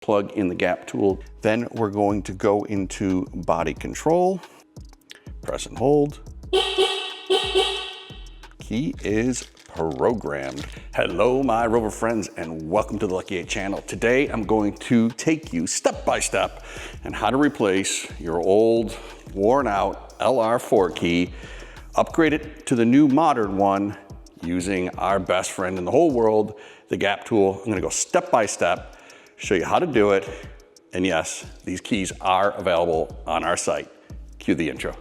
Plug in the gap tool. Then we're going to go into body control, press and hold. Key is programmed. Hello, my Rover friends, and welcome to the Lucky8 channel. Today, I'm going to take you step by step on how to replace your old, worn out LR4 key, upgrade it to the new modern one using our best friend in the whole world, the gap tool. I'm gonna go step by step, show you how to do it. And yes, these keys are available on our site. Cue the intro.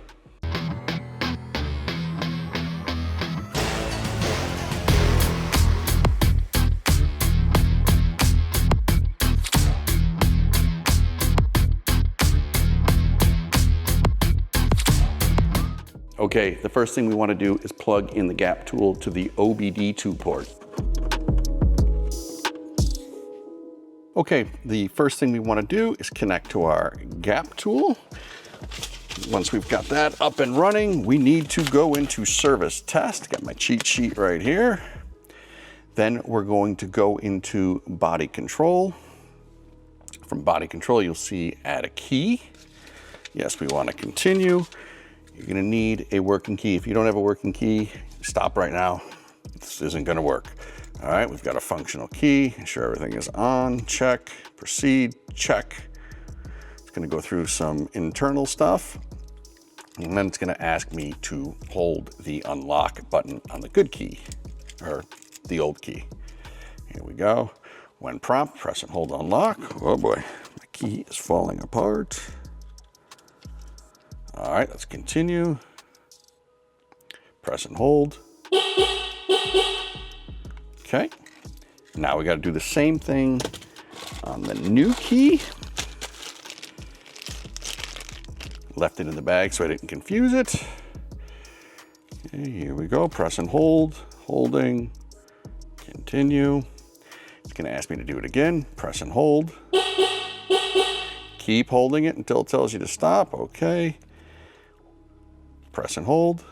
Okay, the first thing we want to do is plug in the gap tool to the OBD2 port. Okay, the first thing we want to do is connect to our gap tool. Once we've got that up and running, we need to go into service test. Got my cheat sheet right here. Then we're going to go into body control. From body control, you'll see add a key. Yes, we want to continue. You're gonna need a working key. If you don't have a working key, stop right now. This isn't gonna work. All right, we've got a functional key. Ensure everything is on, check, proceed, check. It's gonna go through some internal stuff, and then it's gonna ask me to hold the unlock button on the good key, or the old key. Here we go. When prompt, press and hold unlock. Oh boy, my key is falling apart. All right, let's continue. Press and hold. Okay, now we got to do the same thing on the new key. Left it in the bag so I didn't confuse it. Okay, here we go, press and hold, holding, continue. It's gonna ask me to do it again, press and hold. Keep holding it until it tells you to stop, okay. Press and hold.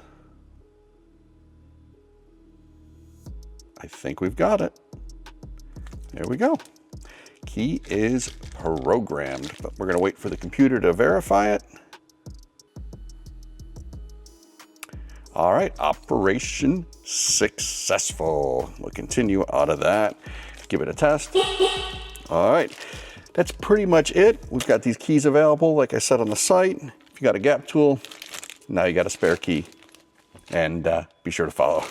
I think we've got it. There we go. Key is programmed, but we're gonna wait for the computer to verify it. All right, operation successful. We'll continue out of that. Give it a test. All right, that's pretty much it. We've got these keys available, like I said on the site. If you got a gap tool, now you got a spare key, and be sure to follow.